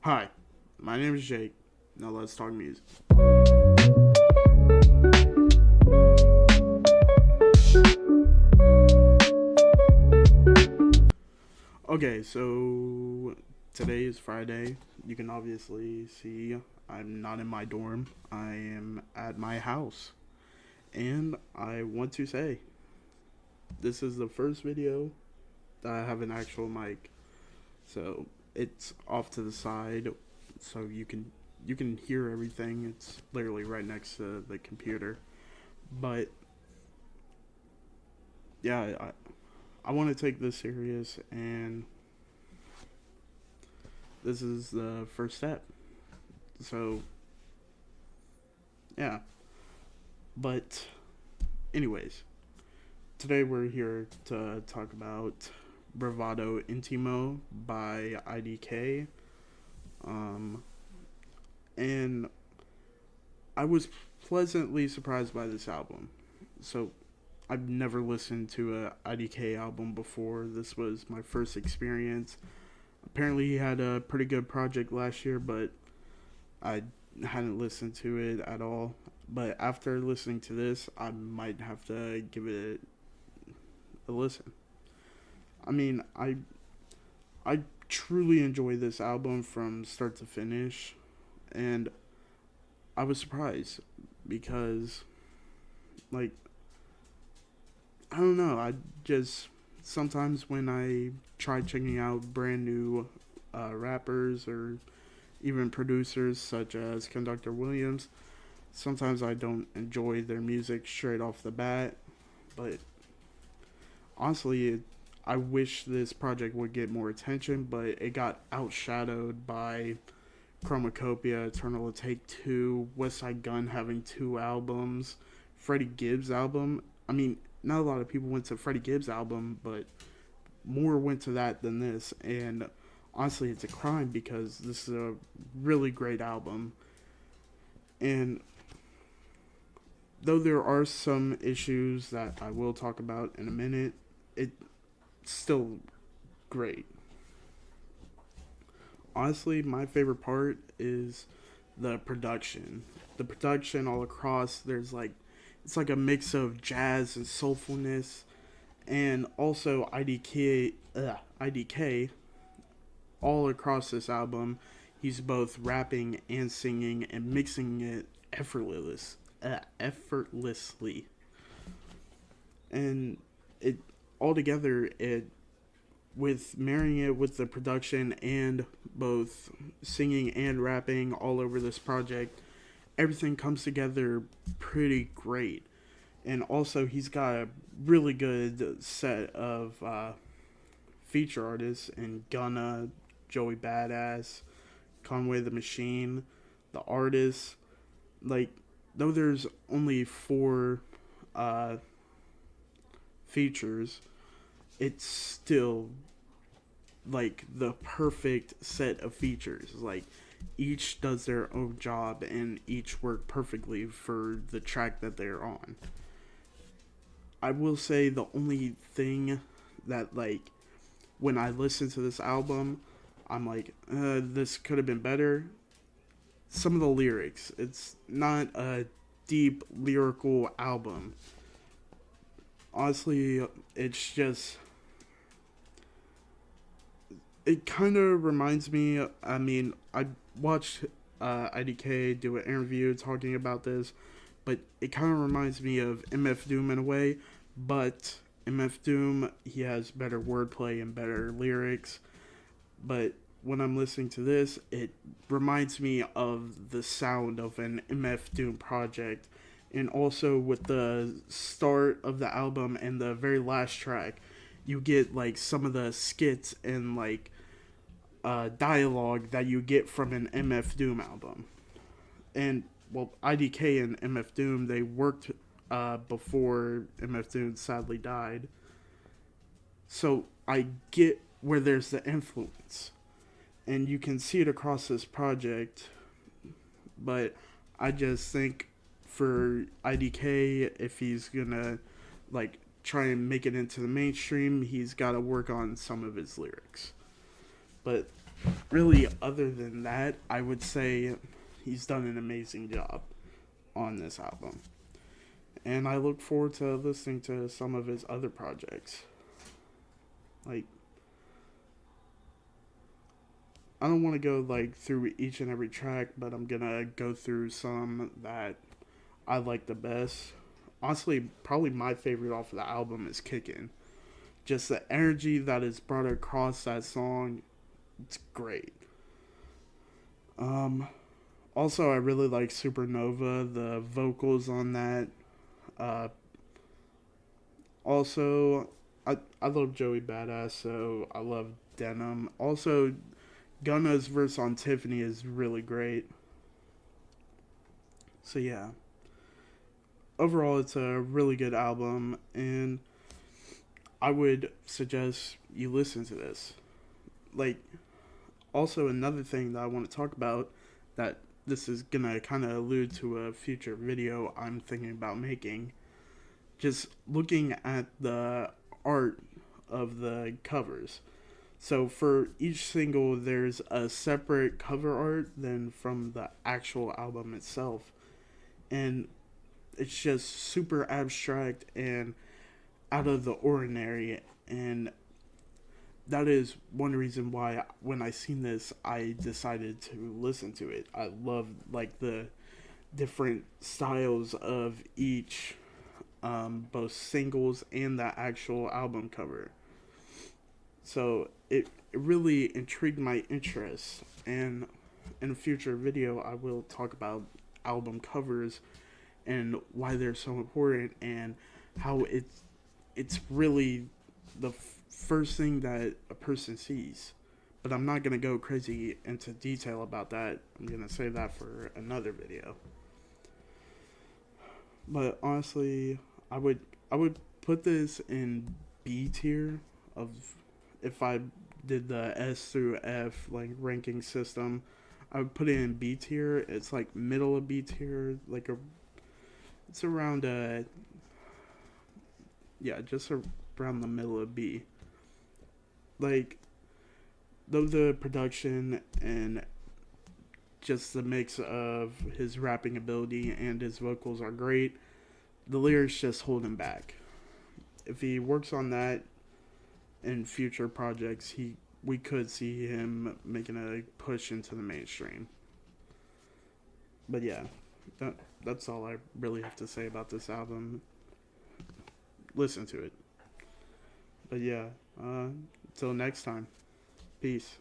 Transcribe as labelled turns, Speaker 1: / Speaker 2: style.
Speaker 1: Hi, my name is Jake. Now let's talk music. Okay, so today is Friday. You can obviously see I'm not in my dorm. I am at my house. And I want to say this is the first video that I have an actual mic. So it's off to the side so you can hear everything. It's literally right next to the computer. But yeah, I want to take this serious, and this is the first step. So, yeah. But, anyways, today we're here to talk about Bravado INTiMO by IDK. Um, and I was pleasantly surprised by this album. So, I've never listened to a IDK album before. This was my first experience. Apparently, he had a pretty good project last year, but I hadn't listened to it at all. But after listening to this, I might have to give it a listen. I mean, I truly enjoy this album from start to finish, and I was surprised because, like, I don't know. I just sometimes when I try checking out brand new rappers or even producers such as Conductor Williams, sometimes I don't enjoy their music straight off the bat. But honestly, I wish this project would get more attention, but it got outshadowed by Chromacopia, Eternal Take Two, West Side Gun having two albums, Freddie Gibbs album. I mean, not a lot of people went to Freddie Gibbs album, but more went to that than this. And honestly, it's a crime because this is a really great album. And though there are some issues that I will talk about in a minute, it's still great. Honestly, my favorite part is the production. The production all across, there's like, it's like a mix of jazz and soulfulness, and also IDK all across this album. He's both rapping and singing and mixing it effortlessly, and it altogether it with marrying it with the production and both singing and rapping all over this project, everything comes together pretty great. And also, he's got a really good set of feature artists in Gunna, Joey Badass, Conway the Machine, the artist. Like, though there's only four uh, features, it's still like the perfect set of features. Like, each does their own job and each work perfectly for the track that they're on. I will say the only thing that, like, when I listen to this album, I'm like, this could have been better. Some of the lyrics. It's not a deep lyrical album. Honestly, it's just, it kind of reminds me. I mean, I watched IDK do an interview talking about this, but it kind of reminds me of MF Doom in a way. But MF Doom, he has better wordplay and better lyrics. But when I'm listening to this, it reminds me of the sound of an MF Doom project. And also with the start of the album and the very last track, you get like some of the skits and like dialogue that you get from an MF Doom album. And well, IDK and MF Doom, they worked before MF Doom sadly died. So I get where there's the influence, and you can see it across this project. But I just think for IDK, if he's gonna like try and make it into the mainstream, he's got to work on some of his lyrics. But really, other than that, I would say he's done an amazing job on this album. And I look forward to listening to some of his other projects. Like, I don't want to go like through each and every track, but I'm gonna go through some that I like the best. Honestly, probably my favorite off of the album is Kickin'. Just the energy that is brought across that song, it's great. Um, Also, I really like Supernova, the vocals on that. Uh, Also, I love Joey Badass, so I love Denim. Also, Gunna's verse on Tiffany is really great. So yeah, overall, it's a really good album, and I would suggest you listen to this. Like, also another thing that I want to talk about that this is gonna kind of allude to a future video I'm thinking about making. Just looking at the art of the covers. So for each single, there's a separate cover art than from the actual album itself, and it's just super abstract and out of the ordinary. And that is one reason why when I seen this, I decided to listen to it. I love like the different styles of each, both singles and the actual album cover. So it really intrigued my interest, and in a future video, I will talk about album covers and why they're so important and how it's really the first thing that a person sees. But I'm not gonna go crazy into detail about that. I'm gonna save that for another video. But honestly, I would I would put this in B tier of if I did the S through F like ranking system. I would put it in B tier. It's like middle of B tier, like a it's around yeah, just around the middle of B. Like though the production and just the mix of his rapping ability and his vocals are great, the lyrics just hold him back. If he works on that in future projects, he we could see him making a push into the mainstream. But yeah, that that's all I really have to say about this album. Listen to it. But yeah, until next time, peace.